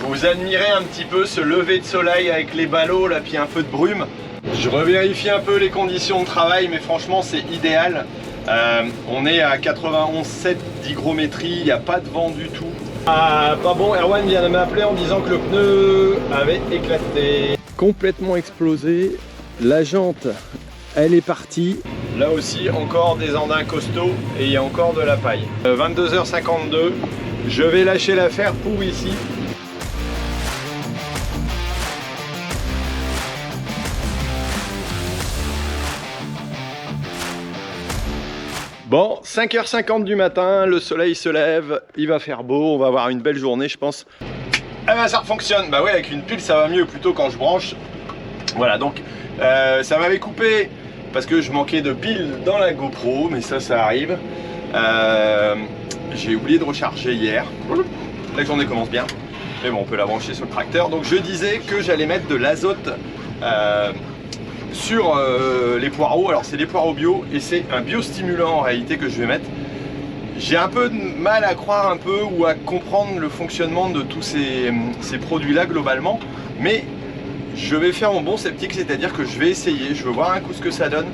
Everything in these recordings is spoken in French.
Vous admirez un petit peu ce lever de soleil avec les ballots là, puis un peu de brume. Je revérifie un peu les conditions de travail, mais franchement c'est idéal. On est à 91,7 d'hygrométrie, il n'y a pas de vent du tout. Ah, pas bon, Erwan vient de m'appeler en disant que le pneu avait éclaté. Complètement explosé, la jante elle est partie. Là aussi encore des andins costauds et il y a encore de la paille. 22h52, je vais lâcher l'affaire pour ici. Bon, 5h50 du matin, le soleil se lève, il va faire beau, on va avoir une belle journée je pense. Ah ben ça fonctionne, bah ouais avec une pile ça va mieux plutôt quand je branche. Voilà donc ça m'avait coupé parce que je manquais de piles dans la GoPro, mais ça arrive. J'ai oublié de recharger hier, la journée commence bien, mais bon on peut la brancher sur le tracteur. Donc je disais que j'allais mettre de l'azote sur les poireaux. Alors c'est des poireaux bio et c'est un biostimulant en réalité que je vais mettre. J'ai un peu de mal à croire un peu ou à comprendre le fonctionnement de tous ces produits là globalement, mais je vais faire mon bon sceptique, c'est-à-dire que je vais essayer, je veux voir un coup ce que ça donne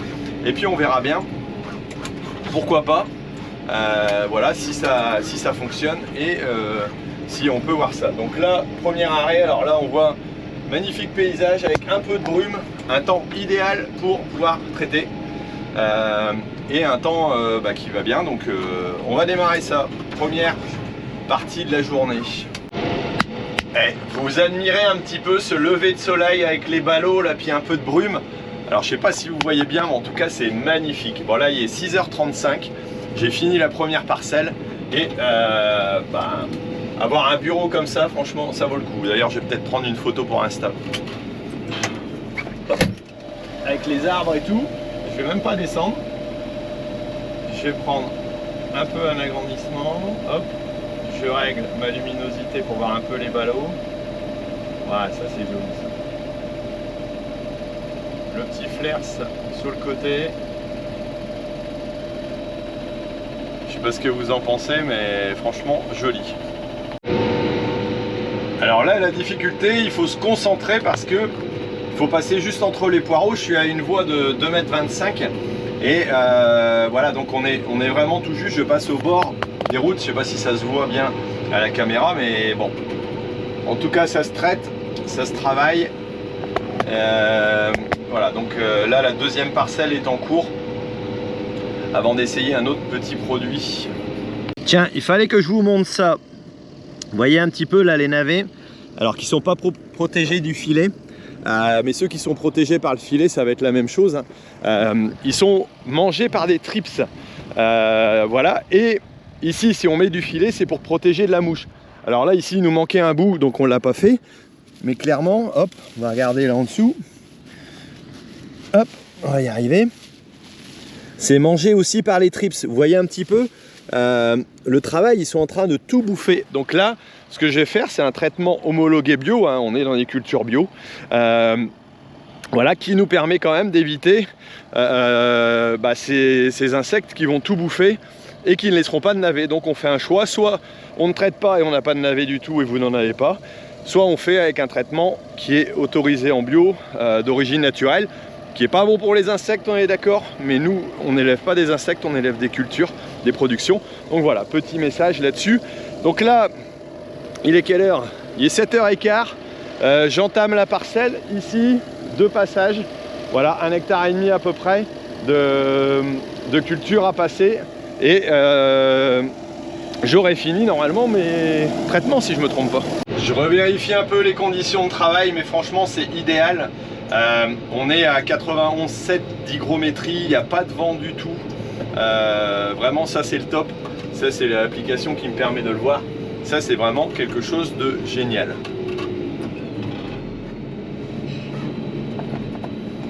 et puis on verra bien, pourquoi pas, voilà, si ça fonctionne et si on peut voir ça. Donc là, premier arrêt, alors là on voit magnifique paysage avec un peu de brume, un temps idéal pour pouvoir traiter et un temps qui va bien. Donc on va démarrer ça, première partie de la journée. Vous admirez un petit peu ce lever de soleil avec les ballots là, puis un peu de brume. Alors je sais pas si vous voyez bien, mais en tout cas c'est magnifique. Bon là il est 6h35, j'ai fini la première parcelle et avoir un bureau comme ça, franchement, ça vaut le coup. D'ailleurs, je vais peut-être prendre une photo pour Insta. Avec les arbres et tout, je vais même pas descendre. Je vais prendre un peu un agrandissement. Hop, je règle ma luminosité pour voir un peu les ballots. Voilà, ça c'est joli ça. Le petit flares sur le côté. Je sais pas ce que vous en pensez, mais franchement, joli. Alors là, la difficulté, il faut se concentrer parce que il faut passer juste entre les poireaux. Je suis à une voie de 2,25 m et voilà, donc on est vraiment tout juste. Je passe au bord des routes. Je sais pas si ça se voit bien à la caméra, mais bon, en tout cas, ça se traite, ça se travaille. Voilà, donc là, la deuxième parcelle est en cours avant d'essayer un autre petit produit. Tiens, il fallait que je vous montre ça. Vous voyez un petit peu là les navets, alors qui ne sont pas protégés du filet, mais ceux qui sont protégés par le filet, ça va être la même chose. Ils sont mangés par des trips, voilà. Et ici, si on met du filet, c'est pour protéger de la mouche. Alors là, ici, il nous manquait un bout, donc on ne l'a pas fait. Mais clairement, hop, on va regarder là en dessous. Hop, on va y arriver. C'est mangé aussi par les trips. Vous voyez un petit peu le travail, ils sont en train de tout bouffer. Donc là, ce que je vais faire, c'est un traitement homologué bio, hein, on est dans des cultures bio, voilà, qui nous permet quand même d'éviter ces insectes qui vont tout bouffer et qui ne laisseront pas de navet. Donc on fait un choix, soit on ne traite pas et on n'a pas de navet du tout et vous n'en avez pas, soit on fait avec un traitement qui est autorisé en bio, d'origine naturelle, qui est pas bon pour les insectes, on est d'accord, mais nous on n'élève pas des insectes, on élève des cultures, des productions. Donc voilà, petit message là-dessus. Donc là, il est quelle heure? Il est 7h15, j'entame la parcelle, ici, 2 passages, voilà, 1,5 hectare à peu près de culture à passer, et j'aurai fini normalement mes traitements si je me trompe pas. Je revérifie un peu les conditions de travail, mais franchement c'est idéal. On est à 91,7 d'hygrométrie, il n'y a pas de vent du tout. Vraiment ça c'est le top. Ça c'est l'application qui me permet de le voir. Ça c'est vraiment quelque chose de génial.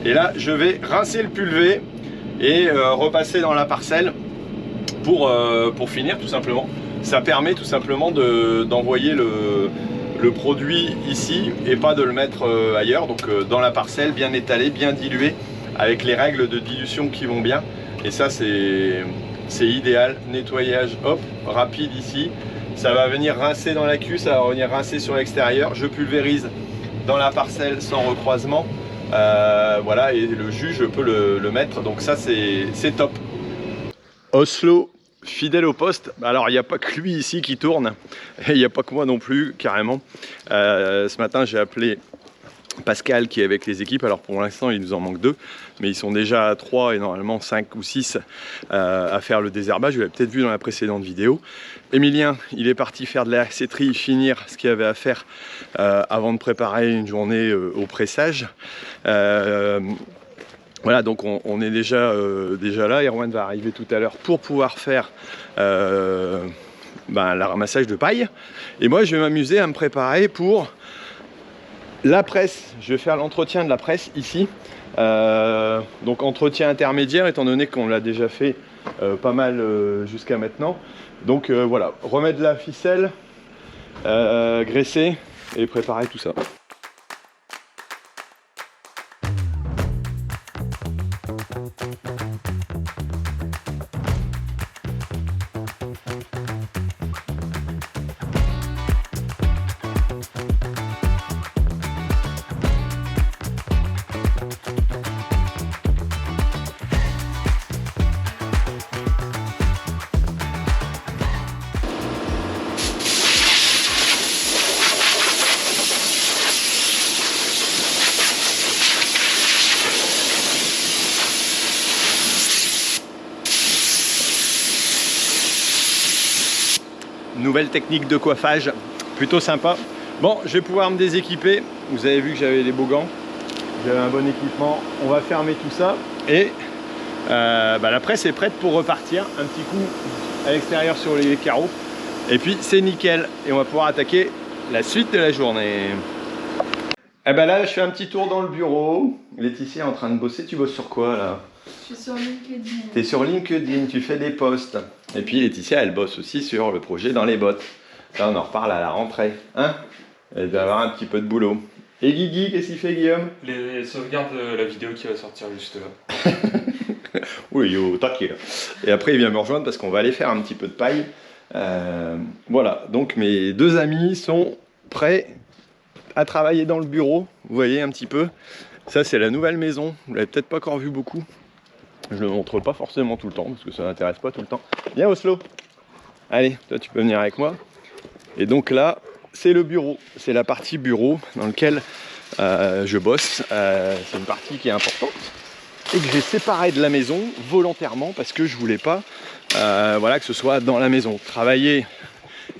Et là je vais rincer le pulvé et repasser dans la parcelle pour finir tout simplement. Ça permet tout simplement d'envoyer le produit ici et pas de le mettre ailleurs, donc dans la parcelle, bien étalé, bien dilué, avec les règles de dilution qui vont bien. Et ça c'est idéal. Nettoyage hop rapide ici, Ça va venir rincer dans la cuve, ça va venir rincer sur l'extérieur. Je pulvérise dans la parcelle sans recroisement. Voilà, et le jus, je peux le mettre. Donc ça, c'est top. Oslo, fidèle au poste. Alors, il n'y a pas que lui ici qui tourne. Et il n'y a pas que moi non plus, carrément. Ce matin, j'ai appelé Pascal qui est avec les équipes. Alors pour l'instant il nous en manque 2, mais ils sont déjà à 3 et normalement 5 ou 6 à faire le désherbage. Vous l'avez peut-être vu dans la précédente vidéo. Emilien, il est parti faire de la cétrie, finir ce qu'il y avait à faire avant de préparer une journée au pressage. Voilà, donc on est déjà là. Erwan va arriver tout à l'heure pour pouvoir faire le ramassage de paille. Et moi je vais m'amuser à me préparer pour la presse. Je vais faire l'entretien de la presse ici. Donc entretien intermédiaire étant donné qu'on l'a déjà fait pas mal jusqu'à maintenant. Donc voilà, remettre la ficelle, graisser et préparer tout ça. Nouvelle technique de coiffage, plutôt sympa. Bon, je vais pouvoir me déséquiper. Vous avez vu que j'avais les beaux gants, j'avais un bon équipement. On va fermer tout ça et la presse est prête pour repartir. Un petit coup à l'extérieur sur les carreaux et puis c'est nickel et on va pouvoir attaquer la suite de la journée. Et ben là, je fais un petit tour dans le bureau. Laetitia est en train de bosser. Tu bosses sur quoi là? Je suis sur LinkedIn. Tu es sur LinkedIn, tu fais des posts. Et puis Laetitia, elle bosse aussi sur le projet dans les bottes. Là, on en reparle à la rentrée. Hein? Elle va avoir un petit peu de boulot. Et Guigui, qu'est-ce qu'il fait, Guillaume? Les sauvegardes de la vidéo qui va sortir juste là. Oui, oh, t'inquiète. Et après, il vient me rejoindre parce qu'on va aller faire un petit peu de paille. Voilà, donc mes 2 amis sont prêts à travailler dans le bureau. Vous voyez un petit peu. Ça, c'est la nouvelle maison. Vous l'avez peut-être pas encore vu beaucoup. Je ne le montre pas forcément tout le temps parce que ça n'intéresse pas tout le temps. Viens Oslo. Allez, toi tu peux venir avec moi. Et donc là, c'est le bureau. C'est la partie bureau dans laquelle je bosse. C'est une partie qui est importante et que j'ai séparée de la maison volontairement parce que je voulais pas que ce soit dans la maison. Travailler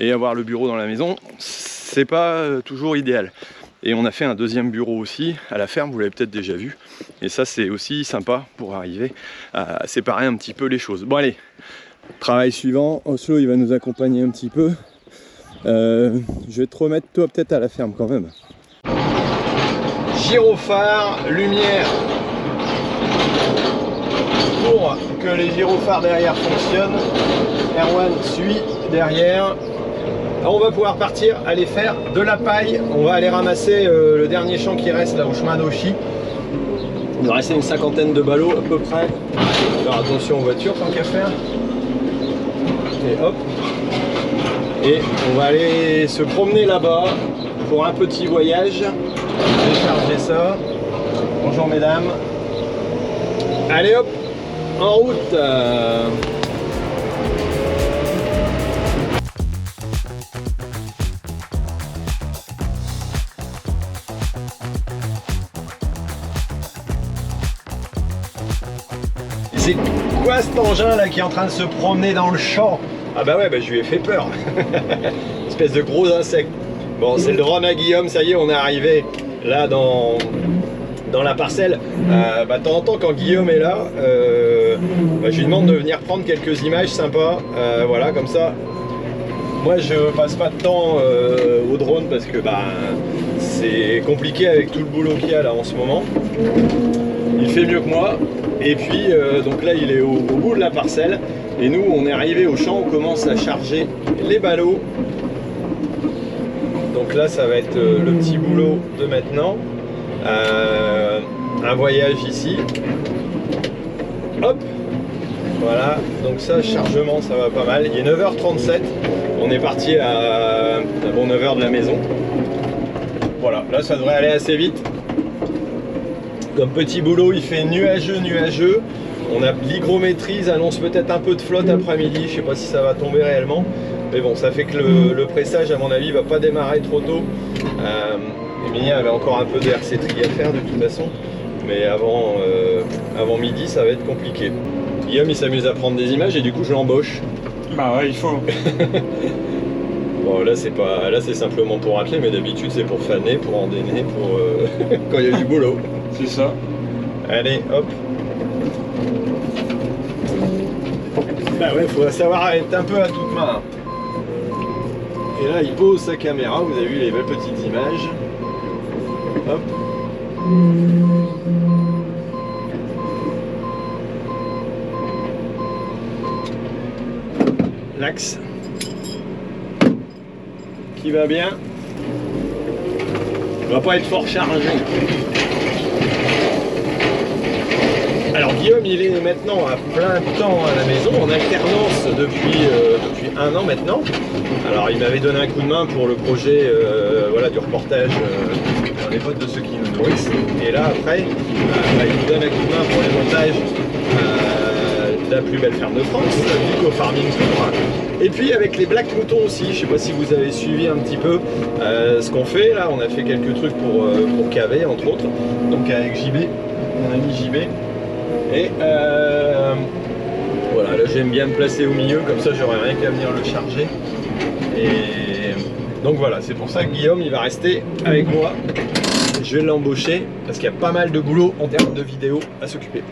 et avoir le bureau dans la maison, c'est pas toujours idéal. Et on a fait un deuxième bureau aussi à la ferme, vous l'avez peut-être déjà vu. Et ça, c'est aussi sympa pour arriver à séparer un petit peu les choses. Bon, allez, travail suivant. Oslo, il va nous accompagner un petit peu. Je vais te remettre, toi, peut-être à la ferme quand même. Gyrophare, lumière. Pour que les gyrophares derrière fonctionnent, Erwan suit derrière. Alors on va pouvoir partir aller faire de la paille. On va aller ramasser le dernier champ qui reste là au chemin d'Auchy. Il nous restait une 50aine de ballots à peu près. Alors attention aux voitures tant qu'à faire. Et hop. Et on va aller se promener là-bas pour un petit voyage. Décharger ça. Bonjour mesdames. Allez hop, en route. C'est quoi cet engin là qui est en train de se promener dans le champ? Ah bah ouais, je lui ai fait peur. Espèce de gros insecte. Bon, c'est le drone à Guillaume, ça y est, on est arrivé là dans la parcelle. De temps en temps, quand Guillaume est là, je lui demande de venir prendre quelques images sympas. Voilà, comme ça. Moi, je passe pas de temps au drone parce que c'est compliqué avec tout le boulot qu'il y a là en ce moment. Il fait mieux que moi. Et puis donc là il est au bout de la parcelle et nous on est arrivé au champ, on commence à charger les ballots. Donc là ça va être le petit boulot de maintenant. Un voyage ici. Hop. Voilà, donc ça chargement ça va pas mal. Il est 9h37. On est parti à bon 9 h de la maison. Voilà, là ça devrait aller assez vite. Comme petit boulot, il fait nuageux. On a l'hygrométrie, annonce peut-être un peu de flotte après-midi. Je sais pas si ça va tomber réellement. Mais bon, ça fait que le pressage, à mon avis, va pas démarrer trop tôt. Emilia avait encore un peu de RC-tri à faire de toute façon. Mais avant midi, ça va être compliqué. Guillaume, il s'amuse à prendre des images et du coup, je l'embauche. Bah ouais, il faut. Bon, là, c'est simplement pour atteler, mais d'habitude, c'est pour faner, pour endainer, pour quand il y a du boulot. C'est ça. Allez, hop. Bah ouais, faut savoir être un peu à toute main. Et là, il pose sa caméra, vous avez vu les belles petites images. Hop. L'axe qui va bien. On va pas être fort chargé. Alors Guillaume, il est maintenant à plein temps à la maison, en alternance depuis 1 an maintenant. Alors il m'avait donné un coup de main pour le projet voilà, du reportage dans les potes de ceux qui nous nourrissent. Et là après, il nous donne un coup de main pour les montages de la plus belle ferme de France, Vico Farming Tour. Et puis avec les Black Moutons aussi, je ne sais pas si vous avez suivi un petit peu ce qu'on fait. Là on a fait quelques trucs pour caver entre autres, donc avec JB, mon ami JB. Et voilà, là j'aime bien me placer au milieu, comme ça j'aurai rien qu'à venir le charger. Et donc voilà, c'est pour ça que Guillaume il va rester avec moi. Je vais l'embaucher parce qu'il y a pas mal de boulot en termes de vidéos à s'occuper.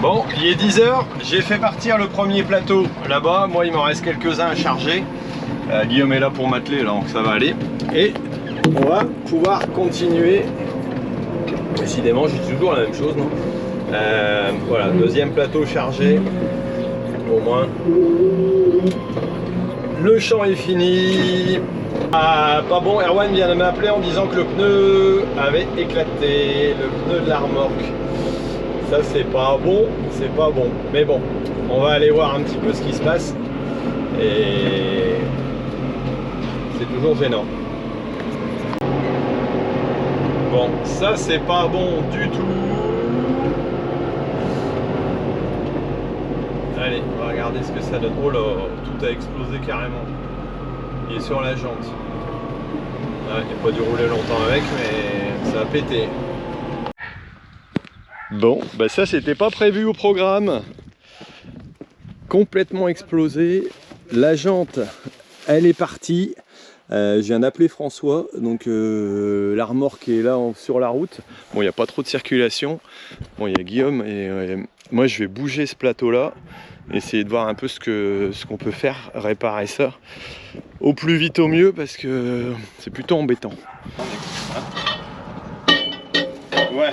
Bon, il est 10 h, j'ai fait partir le premier plateau là-bas. Moi, il m'en reste quelques-uns à charger. Guillaume est là pour m'atteler, donc ça va aller. Et on va pouvoir continuer. Décidément, j'ai toujours la même chose, non? Voilà, deuxième plateau chargé. Au moins, le champ est fini. Ah, pas bon, Erwan vient de m'appeler en disant que le pneu avait éclaté, le pneu de la remorque. Ça c'est pas bon, mais bon, on va aller voir un petit peu ce qui se passe et c'est toujours gênant. Bon, ça c'est pas bon du tout. Allez, on va regarder ce que ça donne. Oh là, tout a explosé carrément. Il est sur la jante. Ouais, il n'a pas dû rouler longtemps avec, mais ça a pété. Bon, bah ça c'était pas prévu au programme. Complètement explosé. La jante, elle est partie. Je viens d'appeler François, donc la remorque est là sur la route. Bon, il n'y a pas trop de circulation. Bon, il y a Guillaume et moi je vais bouger ce plateau là. essayer de voir un peu ce qu'on peut faire, réparer ça au plus vite au mieux parce que c'est plutôt embêtant. Ouais,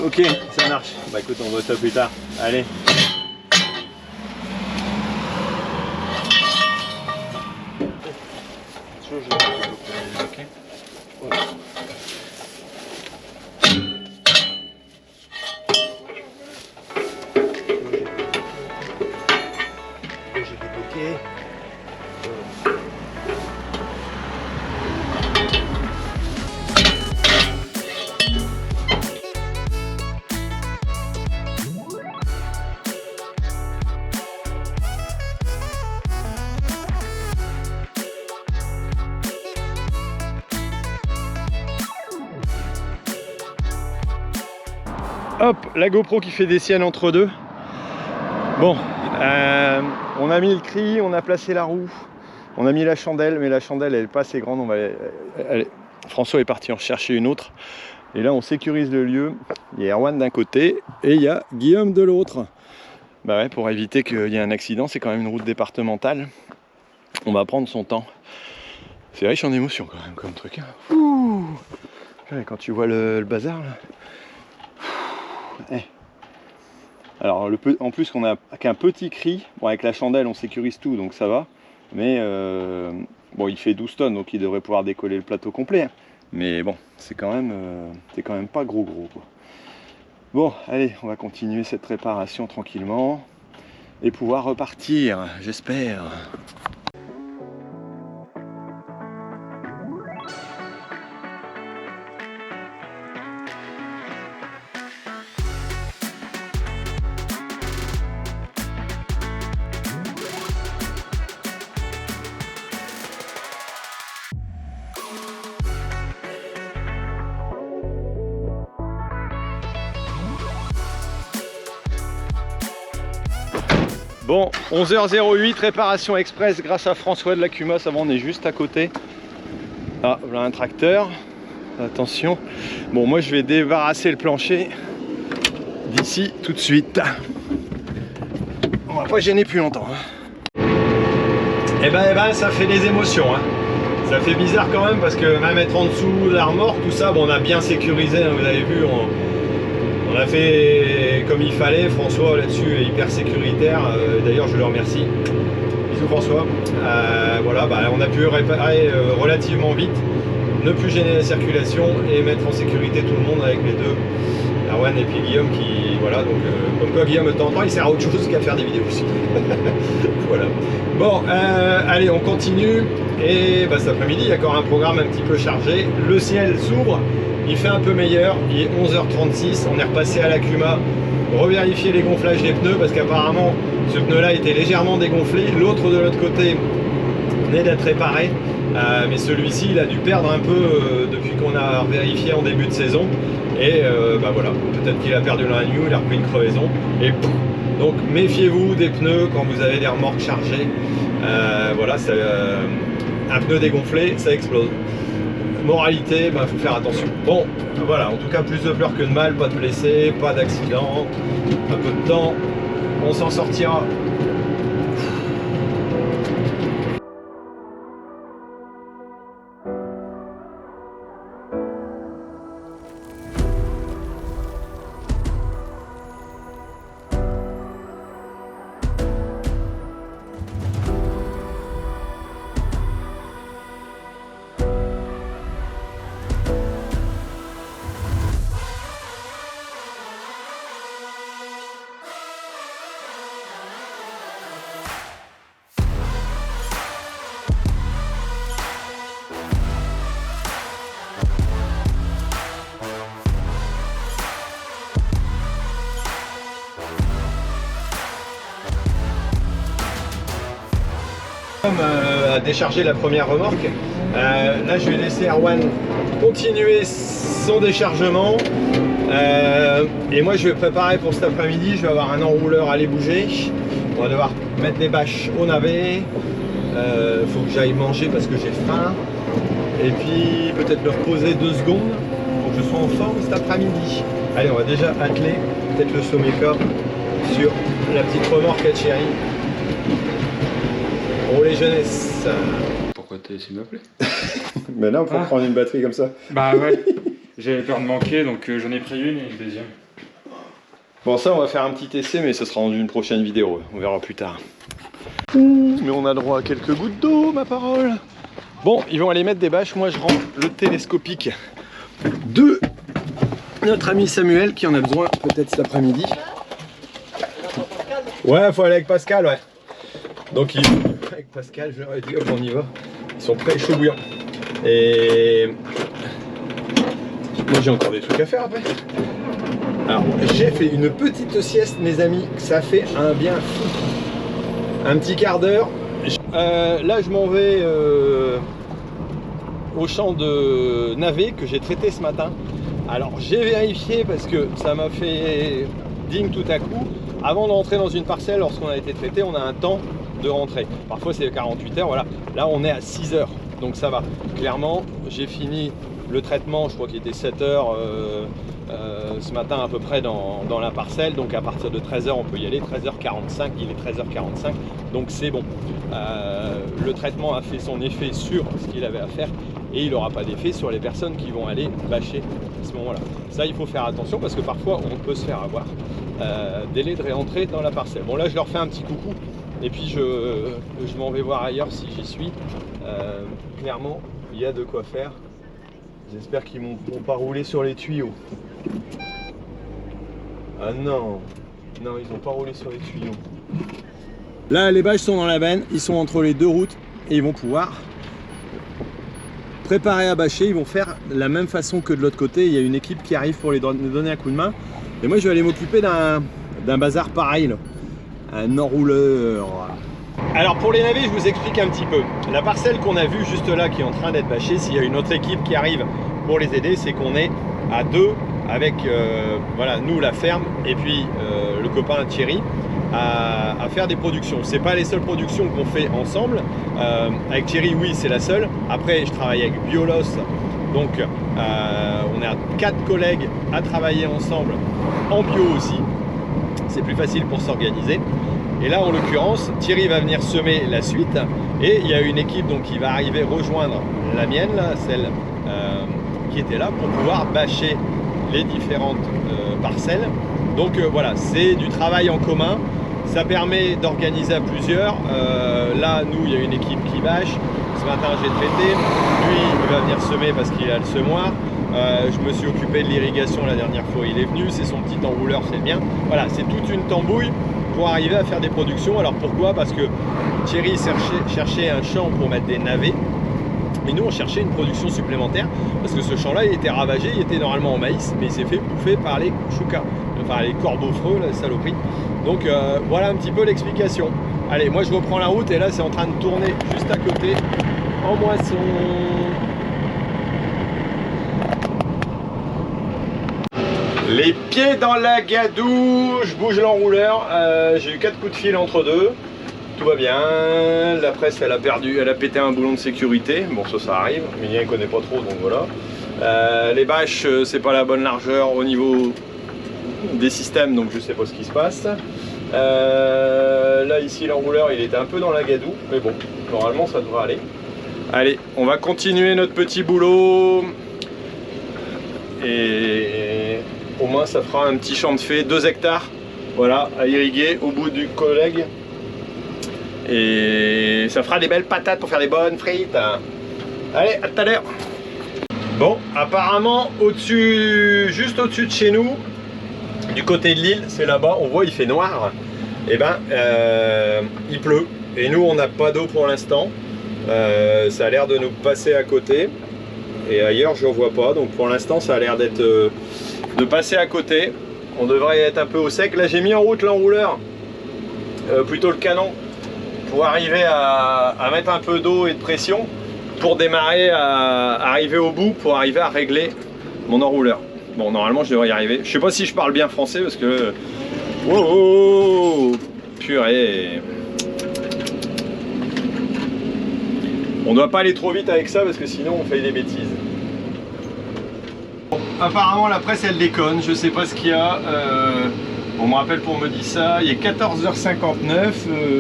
ok, ça marche. Bah écoute, on voit ça plus tard. Allez. Hop, la GoPro qui fait des siennes entre deux. Bon, on a mis le cri, on a placé la roue, on a mis la chandelle, mais la chandelle elle n'est pas assez grande. François est parti en chercher une autre. Et là on sécurise le lieu. Il y a Erwan d'un côté et il y a Guillaume de l'autre. Bah ouais, pour éviter qu'il y ait un accident, c'est quand même une route départementale. On va prendre son temps. C'est riche en émotions quand même comme truc. Hein. Ouh. Quand tu vois le bazar là. Alors en plus qu'on a qu'un petit cri, bon avec la chandelle on sécurise tout donc ça va, mais bon il fait 12 tonnes donc il devrait pouvoir décoller le plateau complet, hein. Mais bon c'est quand même pas gros quoi. Bon allez, on va continuer cette réparation tranquillement et pouvoir repartir, j'espère. Bon, 11h08, réparation express grâce à François de la Cuma, ça va, on est juste à côté. Ah, voilà un tracteur, attention. Bon, moi je vais débarrasser le plancher d'ici tout de suite. On va pas gêner plus longtemps. Hein. Eh ben, ça fait des émotions. Hein. Ça fait bizarre quand même parce que même être en dessous de la remorque, tout ça, bon, on a bien sécurisé, hein, vous avez vu. On a fait comme il fallait, François là-dessus est hyper sécuritaire, d'ailleurs je le remercie. Bisous François. Voilà, on a pu réparer relativement vite, ne plus gêner la circulation et mettre en sécurité tout le monde avec les deux, Erwan et puis Guillaume qui, voilà, donc comme quoi Guillaume de temps en temps il sert à autre chose qu'à faire des vidéos aussi. Voilà. Bon, allez on continue et cet après-midi il y a encore un programme un petit peu chargé, le ciel s'ouvre. Il fait un peu meilleur, il est 11h36, on est repassé à la Cuma, revérifier les gonflages des pneus parce qu'apparemment ce pneu là était légèrement dégonflé, l'autre de l'autre côté venait d'être réparé, mais celui-ci il a dû perdre un peu depuis qu'on a vérifié en début de saison et voilà, peut-être qu'il a perdu la new, il a repris une crevaison et pouf. Donc méfiez-vous des pneus quand vous avez des remorques chargées, voilà, un pneu dégonflé ça explose. Moralité, faut faire attention. Bon, voilà, en tout cas plus de pleurs que de mal, pas de blessés, pas d'accident, un peu de temps, on s'en sortira. À décharger la première remorque. Là je vais laisser Erwan continuer son déchargement et moi je vais préparer pour cet après-midi. Je vais avoir un enrouleur à aller bouger, on va devoir mettre des bâches au navet, faut que j'aille manger parce que j'ai faim et puis peut-être me reposer 2 secondes pour que je sois en forme cet après-midi. Allez, on va déjà atteler peut-être le Someca sur la petite remorque à Thierry. Pour les jeunesses. Pourquoi t'as essayé de m'appeler? Mais non, faut prendre une batterie comme ça. Bah ouais, j'avais peur de manquer, donc j'en ai pris une et une deuxième. Bon, ça, on va faire un petit essai, mais ce sera dans une prochaine vidéo. On verra plus tard. Mais on a droit à quelques gouttes d'eau, ma parole. Bon, ils vont aller mettre des bâches. Moi, je rends le télescopique de notre ami Samuel, qui en a besoin peut-être cet après-midi. Ouais, faut aller avec Pascal, ouais. Donc, avec Pascal, je leur ai dit, hop, on y va. Ils sont prêts, chaud bouillant. Et moi, j'ai encore des trucs à faire après. Alors, j'ai fait une petite sieste, mes amis. Ça fait un bien fou. Un petit quart d'heure. Là, je m'en vais au champ de navets que j'ai traité ce matin. Alors, j'ai vérifié parce que ça m'a fait ding tout à coup. Avant de rentrer dans une parcelle, lorsqu'on a été traité, on a un temps de rentrée. Parfois, c'est 48 heures. Voilà. Là, on est à 6 heures. Donc, ça va. Clairement, j'ai fini le traitement. Je crois qu'il était 7 heures ce matin à peu près dans la parcelle. Donc, à partir de 13 h, on peut y aller. 13h45, il est 13h45. Donc, c'est bon. Le traitement a fait son effet sur ce qu'il avait à faire. Et il n'aura pas d'effet sur les personnes qui vont aller bâcher à ce moment-là. Ça, il faut faire attention parce que parfois, on peut se faire avoir. Délai de réentrée dans la parcelle. Bon, là, je leur fais un petit coucou. Et puis, je m'en vais voir ailleurs si j'y suis. Clairement, il y a de quoi faire. J'espère qu'ils ne vont pas rouler sur les tuyaux. Ah non, non, ils n'ont pas roulé sur les tuyaux. Là, les bâches sont dans la benne, ils sont entre les deux routes et ils vont pouvoir préparer à bâcher. Ils vont faire la même façon que de l'autre côté. Il y a une équipe qui arrive pour nous donner un coup de main. Et moi, je vais aller m'occuper d'un bazar pareil, là. Un enrouleur. Alors pour les navets, je vous explique un petit peu. La parcelle qu'on a vue juste là, qui est en train d'être bâchée, s'il y a une autre équipe qui arrive pour les aider, c'est qu'on est à deux avec voilà, nous la ferme et puis le copain Thierry à faire des productions. C'est pas les seules productions qu'on fait ensemble. Avec Thierry, oui, c'est la seule. Après, je travaille avec Biolos, donc on est à 4 collègues à travailler ensemble en bio aussi. C'est plus facile pour s'organiser. Et là, en l'occurrence, Thierry va venir semer la suite et il y a une équipe donc, qui va arriver rejoindre la mienne, là, celle qui était là, pour pouvoir bâcher les différentes parcelles. Donc voilà, c'est du travail en commun. Ça permet d'organiser à plusieurs. Là, nous, il y a une équipe qui bâche. Ce matin, j'ai traité. Lui, il va venir semer parce qu'il a le semoir. Je me suis occupé de l'irrigation la dernière fois, il est venu. C'est son petit enrouleur, c'est bien. Voilà, c'est toute une tambouille pour arriver à faire des productions. Alors pourquoi? Parce que Thierry cherchait un champ pour mettre des navets. Et nous, on cherchait une production supplémentaire parce que ce champ-là, il était ravagé, il était normalement en maïs, mais il s'est fait bouffer par les choucas, enfin les corbeaux freux, la saloperie. Donc voilà un petit peu l'explication. Allez, moi je reprends la route et là, c'est en train de tourner juste à côté, en moisson. Les pieds dans la gadoue, je bouge l'enrouleur, j'ai eu 4 coups de fil entre deux. Tout va bien, la presse elle a pété un boulon de sécurité, bon ça arrive, Emilien ne connaît pas trop donc voilà. Les bâches c'est pas la bonne largeur au niveau des systèmes donc je sais pas ce qui se passe. Là ici l'enrouleur il était un peu dans la gadoue, mais bon normalement ça devrait aller. Allez, on va continuer notre petit boulot et au moins ça fera un petit champ de fée, 2 hectares, voilà, à irriguer au bout du collègue. Et ça fera des belles patates pour faire des bonnes frites. Allez, à tout à l'heure. Bon, apparemment, juste au-dessus de chez nous, du côté de l'île, c'est là-bas, on voit il fait noir. Et ben, il pleut. Et nous, on n'a pas d'eau pour l'instant. Ça a l'air de nous passer à côté. Et ailleurs, je ne vois pas. Donc pour l'instant, ça a l'air d'être de passer à côté. On devrait être un peu au sec. Là, j'ai mis en route l'enrouleur, plutôt le canon, pour arriver à mettre un peu d'eau et de pression pour démarrer à arriver au bout, pour arriver à régler mon enrouleur. Bon, normalement je devrais y arriver. Je sais pas si je parle bien français parce que... Oh, purée. On doit pas aller trop vite avec ça parce que sinon on fait des bêtises. Bon, apparemment la presse elle déconne, je sais pas ce qu'il y a. On me rappelle pour me dire ça, il est 14h59,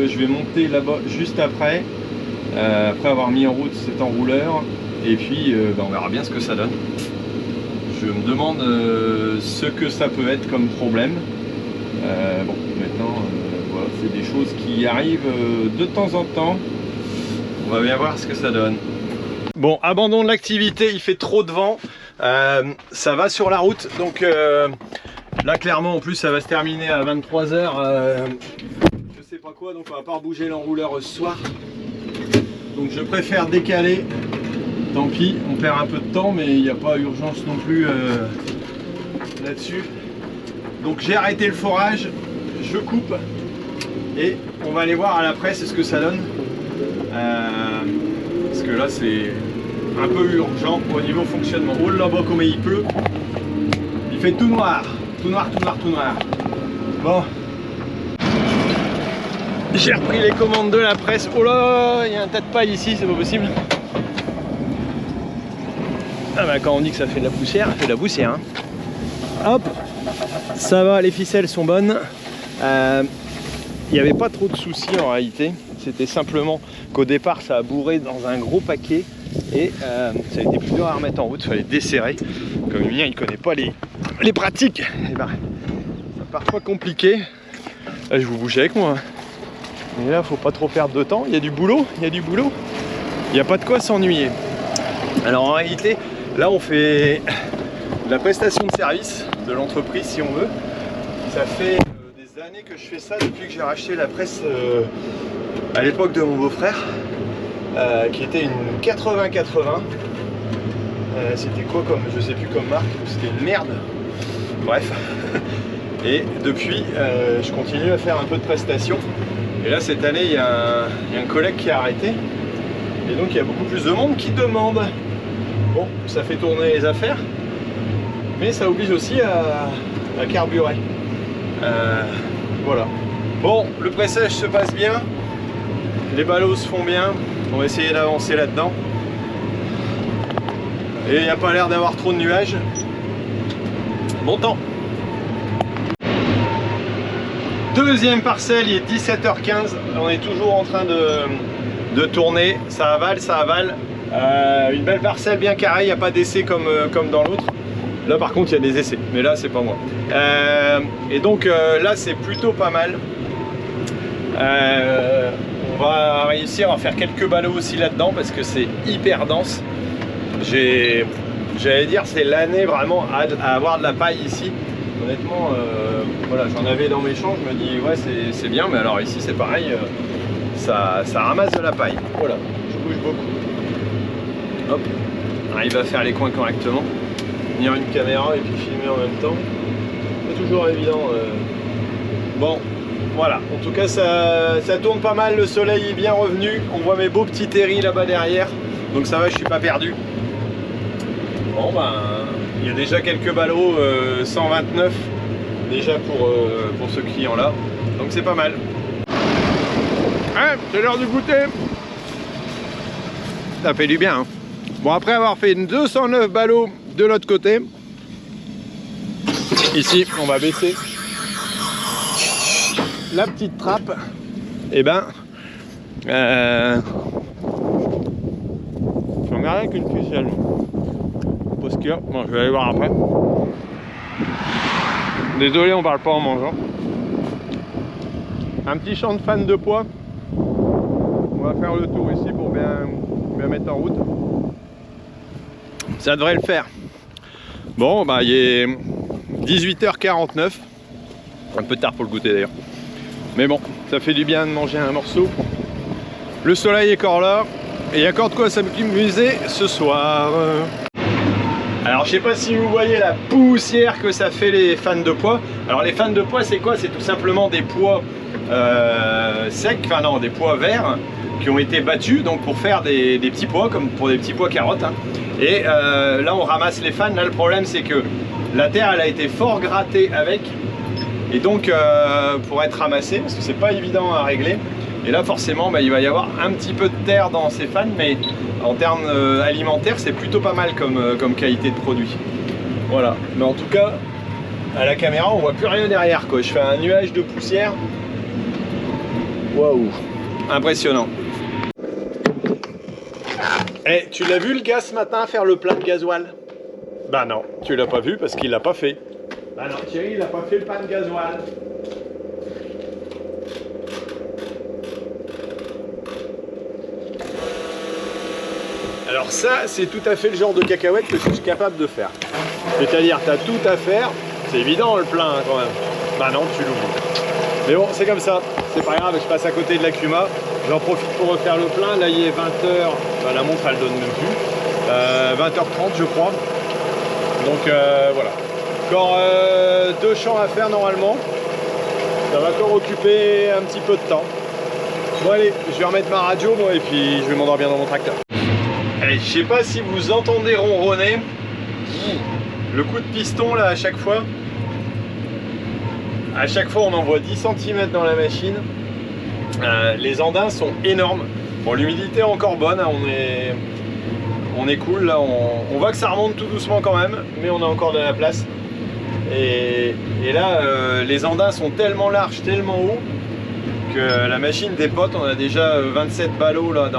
je vais monter là-bas juste après avoir mis en route cet enrouleur, et puis on verra bien ce que ça donne. Je me demande ce que ça peut être comme problème. Bon, maintenant, voilà, c'est des choses qui arrivent de temps en temps. On va bien voir ce que ça donne. Bon, abandon de l'activité, il fait trop de vent. Ça va sur la route, donc là clairement en plus ça va se terminer à 23h. Je sais pas quoi, donc on va pas rebouger l'enrouleur ce soir. Donc je préfère décaler. Tant pis, on perd un peu de temps, mais il n'y a pas urgence non plus là-dessus. Donc j'ai arrêté le forage, je coupe et on va aller voir à la presse ce que ça donne. Parce que là c'est un peu urgent au niveau fonctionnement. Oh là-bas comme il pleut, il fait tout noir, tout noir, tout noir, tout noir. Bon, j'ai repris les commandes de la presse. Oh là, il y a un tas de paille ici, c'est pas possible. Ah bah quand on dit que ça fait de la poussière, ça fait de la poussière. Hein. Hop, ça va, les ficelles sont bonnes. Il n'y avait pas trop de soucis en réalité. C'était simplement qu'au départ ça a bourré dans un gros paquet et ça a été plus dur à remettre en route, il fallait desserrer. Comme le mien il connaît pas les pratiques, et ben, c'est parfois compliqué. Là je vous bouge avec moi. Mais là faut pas trop perdre de temps, il y a du boulot, il y a du boulot. Il n'y a pas de quoi s'ennuyer. Alors en réalité, là on fait de la prestation de service de l'entreprise si on veut. Ça fait des années que je fais ça depuis que j'ai racheté la presse à l'époque de mon beau-frère, qui était une 80-80. C'était quoi comme, je sais plus comme marque, c'était une merde. Bref. Et depuis, je continue à faire un peu de prestation. Et là cette année, il y a un collègue qui a arrêté. Et donc il y a beaucoup plus de monde qui demande. Bon, ça fait tourner les affaires, mais ça oblige aussi à carburer. Voilà. Bon, le pressage se passe bien, les ballots se font bien, on va essayer d'avancer là-dedans. Et il n'y a pas l'air d'avoir trop de nuages. Bon temps. Deuxième parcelle, il est 17h15, on est toujours en train de tourner, ça avale, ça avale. Une belle parcelle bien carrée, il n'y a pas d'essai comme dans l'autre. Là par contre il y a des essais, mais là c'est pas moi. Et donc là c'est plutôt pas mal. On va réussir à faire quelques ballots aussi là-dedans parce que c'est hyper dense. J'allais dire c'est l'année vraiment à avoir de la paille ici. Honnêtement, voilà, j'en avais dans mes champs, je me dis ouais c'est bien, mais alors ici c'est pareil, ça ramasse de la paille. Voilà, je bouge beaucoup. Hop, on arrive à faire les coins correctement, tenir une caméra et puis filmer en même temps, c'est toujours évident. Bon, voilà, en tout cas ça tourne pas mal, le soleil est bien revenu, on voit mes beaux petits terris là-bas derrière, donc ça va, je suis pas perdu. Bon ben, il y a déjà quelques ballots 129 déjà pour ce client là, donc c'est pas mal. Ouais, c'est l'heure du goûter. Ça fait du bien hein. Bon, après avoir fait 209 ballots de l'autre côté, ici on va baisser la petite trappe. Et ben j'en ai rien qu'une ficelle parce que bon, je vais aller voir après. Désolé, on parle pas en mangeant. Un petit champ de fan de poids. On va faire le tour ici pour bien mettre en route. Ça devrait le faire. Bon, bah il est 18h49. Un peu tard pour le goûter d'ailleurs. Mais bon, ça fait du bien de manger un morceau. Le soleil est encore là. Et il y a encore de quoi s'amuser ce soir. Alors je sais pas si vous voyez la poussière que ça fait les fans de pois. Alors les fans de pois c'est quoi? C'est tout simplement des pois secs, enfin non, des pois verts qui ont été battus donc pour faire des petits pois, comme pour des petits pois carottes hein. Et là on ramasse les fans. Là le problème c'est que la terre elle a été fort grattée avec, et donc pour être ramassée, parce que c'est pas évident à régler, et là forcément bah, il va y avoir un petit peu de terre dans ces fans, mais en termes alimentaires c'est plutôt pas mal comme qualité de produit. Voilà, mais en tout cas à la caméra, on voit plus rien derrière quoi. Je fais un nuage de poussière. Waouh, impressionnant. Eh, tu l'as vu le gars ce matin faire le plein de gasoil? Bah non, tu l'as pas vu parce qu'il l'a pas fait. Bah non, Thierry il a pas fait le plein de gasoil. Alors ça, c'est tout à fait le genre de cacahuète que je suis capable de faire. C'est-à-dire, tu as tout à faire. C'est évident le plein hein, quand même. Bah non, tu l'oublies. Mais bon, c'est comme ça. C'est pas grave, je passe à côté de la Cuma. J'en profite pour refaire le plein. Là, il est 20h. Bah, la montre, elle donne même plus. 20h30, je crois. Donc voilà. Encore 2 champs à faire normalement. Ça va encore occuper un petit peu de temps. Bon allez, je vais remettre ma radio moi, et puis je vais m'endormir dans mon tracteur. Allez, je sais pas si vous entendez ronronner. Le coup de piston là à chaque fois. À chaque fois on envoie 10 cm dans la machine. Les andins sont énormes. Bon, l'humidité est encore bonne, hein, on est cool là, on voit que ça remonte tout doucement quand même, mais on a encore de la place. Et là, les andins sont tellement larges, tellement hauts, que la machine dépote. On a déjà 27 ballots là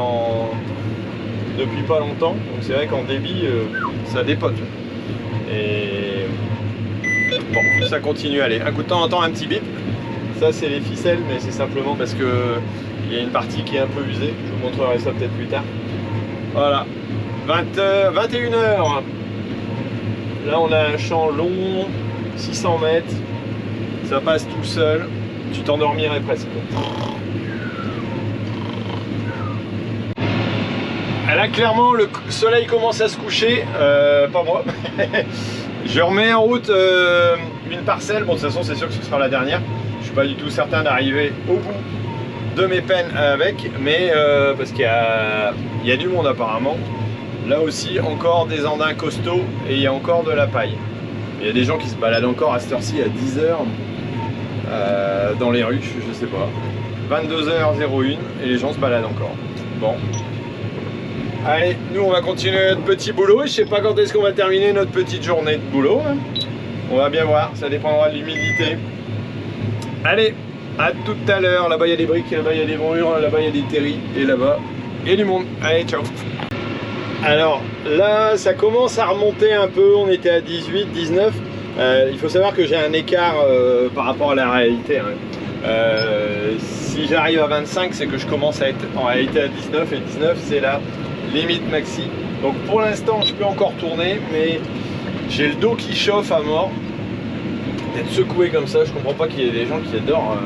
depuis pas longtemps, donc c'est vrai qu'en débit, ça dépote. Et bon, ça continue à aller. Un coup de temps, on entend un petit bip. Ça, c'est les ficelles, mais c'est simplement parce que il y a une partie qui est un peu usée. Je vous montrerai ça peut-être plus tard. Voilà. 21h. Là on a un champ long, 600 mètres, ça passe tout seul, tu t'endormirais presque. Là clairement le soleil commence à se coucher, pas moi. Je remets en route une parcelle, bon de toute façon c'est sûr que ce sera la dernière. Je suis pas du tout certain d'arriver au bout de mes peines avec, mais parce qu'il y a du monde apparemment. Là aussi, encore des andins costauds et il y a encore de la paille. Il y a des gens qui se baladent encore à cette heure-ci à 10h dans les rues, je sais pas. 22h01 et les gens se baladent encore. Bon. Allez, nous on va continuer notre petit boulot. Je sais pas quand est-ce qu'on va terminer notre petite journée de boulot. Hein. On va bien voir, ça dépendra de l'humidité. Allez, à tout à l'heure. Là-bas il y a des briques, là-bas il y a des murs, là-bas il y a des terris et là-bas il y a du monde. Allez, ciao. Alors là ça commence à remonter un peu, on était à 18, 19. Il faut savoir que j'ai un écart par rapport à la réalité. Hein. Si j'arrive à 25, c'est que je commence à être en réalité à 19 et 19 c'est la limite maxi. Donc pour l'instant je peux encore tourner, mais j'ai le dos qui chauffe à mort. D'être secoué comme ça, je comprends pas qu'il y ait des gens qui adorent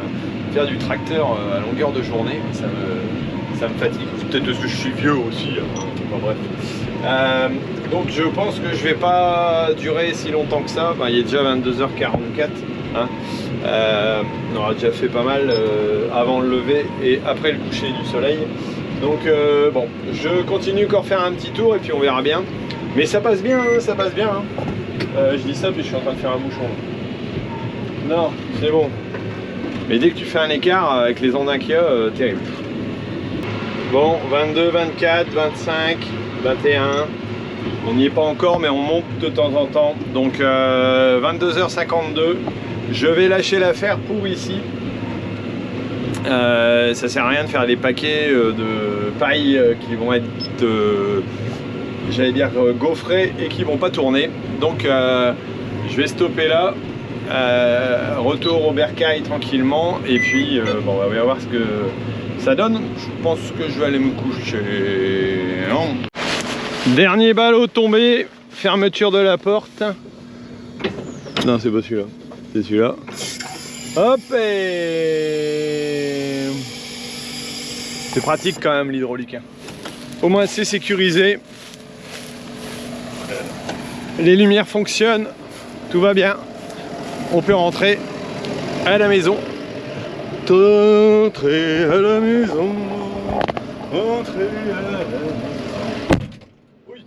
faire du tracteur à longueur de journée. Ça me fatigue. Peut-être parce que je suis vieux aussi. Enfin, bref. Donc je pense que je vais pas durer si longtemps que ça. Ben, il est déjà 22h44. Hein. On aura déjà fait pas mal avant le lever et après le coucher du soleil. Donc bon, je continue encore faire un petit tour et puis on verra bien. Mais ça passe bien, hein, ça passe bien. Hein. Je dis ça puis je suis en train de faire un bouchon. Non, c'est bon. Mais dès que tu fais un écart avec les andins qu'il y a, terrible. Bon, 22, 24, 25, 21. On n'y est pas encore, mais on monte de temps en temps. Donc 22h52. Je vais lâcher l'affaire pour ici. Ça sert à rien de faire des paquets de paille qui vont être, j'allais dire, gaufrés et qui vont pas tourner. Donc je vais stopper là. Retour au bercail tranquillement. Et puis bon, on va voir ce que ça donne. Je pense que je vais aller me coucher. Non. Dernier ballot tombé. Fermeture de la porte. Non, c'est pas celui-là. C'est celui-là. Hop et... C'est pratique quand même l'hydraulique. Au moins c'est sécurisé. Les lumières fonctionnent. Tout va bien. On peut rentrer à la maison. Rentrer à la maison. Rentrer à la maison. Oui,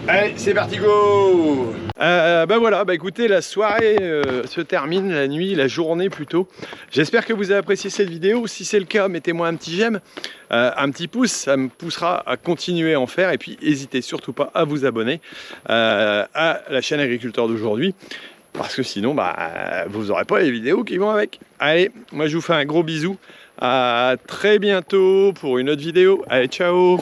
allez, c'est parti, go! Bah voilà, bah écoutez, la soirée se termine, la nuit, la journée plutôt. J'espère que vous avez apprécié cette vidéo. Si c'est le cas, mettez-moi un petit j'aime, un petit pouce, ça me poussera à continuer à en faire. Et puis n'hésitez surtout pas à vous abonner à la chaîne Agriculteur d'aujourd'hui, parce que sinon bah, vous n'aurez pas les vidéos qui vont avec. Allez, moi je vous fais un gros bisou, à très bientôt pour une autre vidéo. Allez, ciao!